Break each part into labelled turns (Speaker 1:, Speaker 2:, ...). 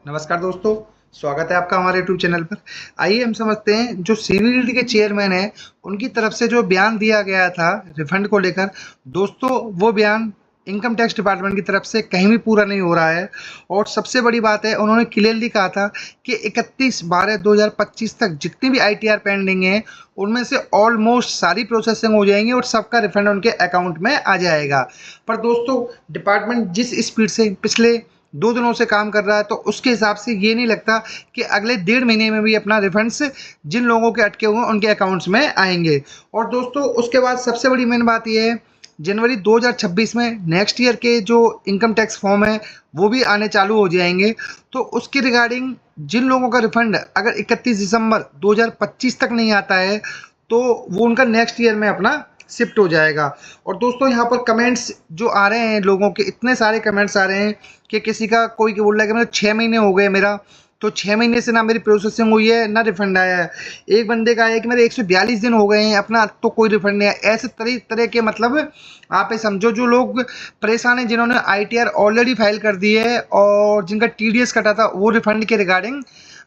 Speaker 1: नमस्कार दोस्तों, स्वागत है आपका हमारे यूट्यूब चैनल पर। आइए हम समझते हैं जो सीबीडीटी के चेयरमैन हैं, उनकी तरफ से जो बयान दिया गया था रिफंड को लेकर। दोस्तों वो बयान इनकम टैक्स डिपार्टमेंट की तरफ से कहीं भी पूरा नहीं हो रहा है। और सबसे बड़ी बात है, उन्होंने क्लियरली कहा था कि 31/12/2025 तक जितनी भी आईटीआर पेंडिंग है उनमें से ऑलमोस्ट सारी प्रोसेसिंग हो जाएंगी और सबका रिफंड उनके अकाउंट में आ जाएगा। पर दोस्तों डिपार्टमेंट जिस स्पीड से पिछले 2 दिनों से काम कर रहा है, तो उसके हिसाब से ये नहीं लगता कि अगले 1.5 महीने में भी अपना रिफंड्स जिन लोगों के अटके हुए हैं उनके अकाउंट्स में आएंगे। और दोस्तों उसके बाद सबसे बड़ी मेन बात ये है, जनवरी 2026 में नेक्स्ट ईयर के जो इनकम टैक्स फॉर्म है वो भी आने चालू हो जाएंगे। तो उसके रिगार्डिंग जिन लोगों का रिफंड अगर 31 दिसंबर 2025 तक नहीं आता है तो वो उनका नेक्स्ट ईयर में अपना शिफ्ट हो जाएगा। और दोस्तों यहाँ पर कमेंट्स जो आ रहे हैं लोगों के, इतने सारे कमेंट्स आ रहे हैं कि किसी का कोई बोल रहा है कि मेरा 6 महीने हो गए, मेरा तो 6 महीने से ना मेरी प्रोसेसिंग हुई है ना रिफंड आया है। एक बंदे का है कि मेरे 142 दिन हो गए हैं अपना, तो कोई रिफंड नहीं आया। ऐसे तरह तरह के मतलब आप ये समझो जो लोग परेशान हैं, जिन्होंने आईटीआर ऑलरेडी फाइल कर दी है और जिनका टीडीएस कटा था वो रिफंड के रिगार्डिंग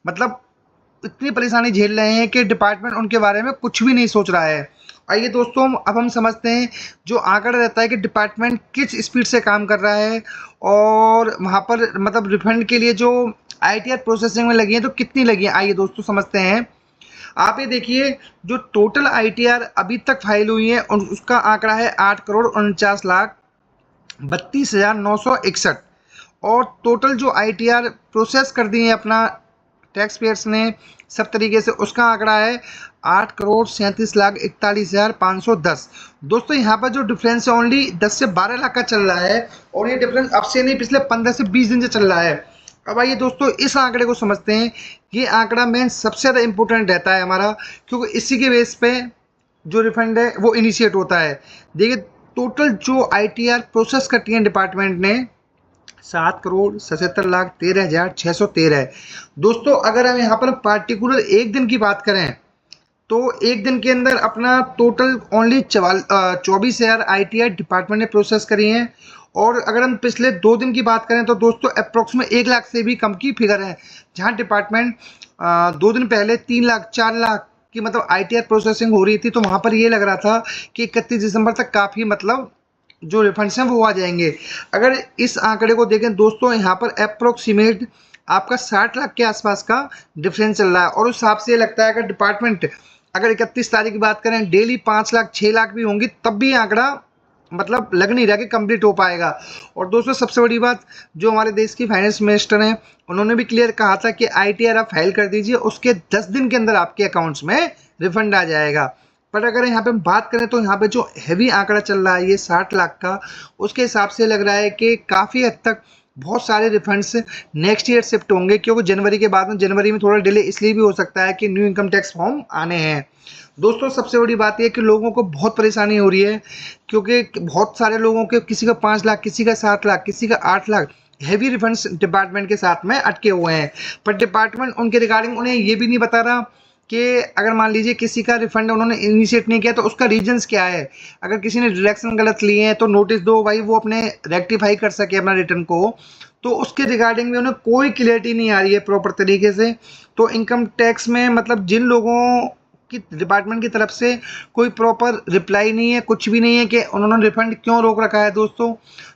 Speaker 1: मतलब इतनी परेशानी झेल रहे हैं कि डिपार्टमेंट उनके बारे में कुछ भी नहीं सोच रहा है। आइए दोस्तों अब हम समझते हैं जो आंकड़ा रहता है कि डिपार्टमेंट किस स्पीड से काम कर रहा है और वहाँ पर मतलब रिफंड के लिए जो आईटीआर प्रोसेसिंग में लगी है तो कितनी लगी है। आइए दोस्तों समझते हैं। आप ये देखिए जो टोटल आईटीआर अभी तक फाइल हुई है उसका आंकड़ा है 8,49,32,961। और टोटल जो आईटीआर प्रोसेस कर दी है अपना टैक्स पेयर्स ने सब तरीके से, उसका आंकड़ा है 8,37,41,510। दोस्तों यहाँ पर जो डिफरेंस है ओनली 10 से 12 लाख का चल रहा है और ये डिफरेंस अब से नहीं पिछले 15 से 20 दिन से चल रहा है। अब आइए दोस्तों इस आंकड़े को समझते हैं। ये आंकड़ा मेन सबसे ज़्यादा इंपॉर्टेंट रहता है हमारा, क्योंकि इसी के बेस पे जो रिफंड है वो इनिशिएट होता है। देखिए टोटल जो आईटीआर प्रोसेस करती है डिपार्टमेंट ने 7,77,13,613 है। दोस्तों अगर हम यहाँ पर पार्टिकुलर एक दिन की बात करें तो एक दिन के अंदर अपना टोटल ओनली 24,000 आईटीआर डिपार्टमेंट ने प्रोसेस करी हैं। और अगर हम पिछले 2 दिन की बात करें तो दोस्तों अप्रोक्सीमेट 1 लाख से भी कम की फिगर है, जहां डिपार्टमेंट 2 दिन पहले 3 लाख 4 लाख की मतलब आईटीआर प्रोसेसिंग हो रही थी। तो वहां पर ये लग रहा था कि 31 दिसंबर तक काफ़ी मतलब जो रिफंड्स हैं वो आ जाएंगे। अगर इस आंकड़े को देखें दोस्तों यहाँ पर अप्रोक्सीमेट आपका 60 लाख के आसपास का डिफरेंस चल रहा है। और उस हिसाब से लगता है अगर डिपार्टमेंट अगर 31 तारीख की बात करें डेली 5 लाख 6 लाख भी होंगी तब भी आंकड़ा मतलब लग नहीं रहा कि कंप्लीट हो पाएगा। और दोस्तों सबसे बड़ी बात, जो हमारे देश की फाइनेंस मिनिस्टर हैं उन्होंने भी क्लियर कहा था कि आईटीआर आप फाइल कर दीजिए, उसके 10 दिन के अंदर आपके अकाउंट्स में रिफंड आ जाएगा। पर अगर यहाँ पे बात करें तो यहाँ पे जो हैवी आंकड़ा चल रहा है ये 60 लाख का, उसके हिसाब से लग रहा है कि काफ़ी हद तक बहुत सारे रिफंड्स नेक्स्ट ईयर शिफ्ट होंगे, क्योंकि जनवरी के बाद में जनवरी में थोड़ा डिले इसलिए भी हो सकता है कि न्यू इनकम टैक्स फॉर्म आने हैं। दोस्तों सबसे बड़ी बात यह कि लोगों को बहुत परेशानी हो रही है, क्योंकि बहुत सारे लोगों के किसी का 5 लाख, किसी का 7 लाख, किसी का 8 लाख हैवी रिफंड्स डिपार्टमेंट के साथ में अटके हुए हैं। पर डिपार्टमेंट उनके रिगार्डिंग उन्हें ये भी नहीं बता रहा कि अगर मान लीजिए किसी का रिफंड उन्होंने इनिशिएट नहीं किया तो उसका रीजंस क्या है। अगर किसी ने डिडक्शन गलत लिए हैं तो नोटिस दो भाई, वो अपने रेक्टिफाई कर सके अपना रिटर्न को। तो उसके रिगार्डिंग में उन्हें कोई क्लियरिटी नहीं आ रही है प्रॉपर तरीके से। तो इनकम टैक्स में मतलब जिन लोगों की डिपार्टमेंट की तरफ से कोई प्रॉपर रिप्लाई नहीं है, कुछ भी नहीं है कि उन्होंने रिफंड क्यों रोक रखा है दोस्तों।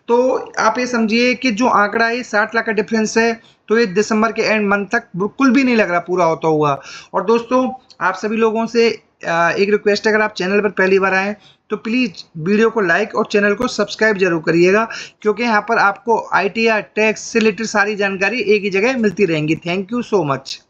Speaker 1: तो आप ये समझिए कि जो आंकड़ा है 60 लाख का डिफरेंस है, तो ये दिसंबर के एंड मंथ तक बिल्कुल भी नहीं लग रहा पूरा होता हुआ। और दोस्तों आप सभी लोगों से एक रिक्वेस्ट है, अगर आप चैनल पर पहली बार आए तो प्लीज़ वीडियो को लाइक और चैनल को सब्सक्राइब जरूर करिएगा, क्योंकि यहाँ पर आपको आईटीआर टैक्स से रिलेटेड सारी जानकारी एक ही जगह मिलती रहेंगी। Thank you so much.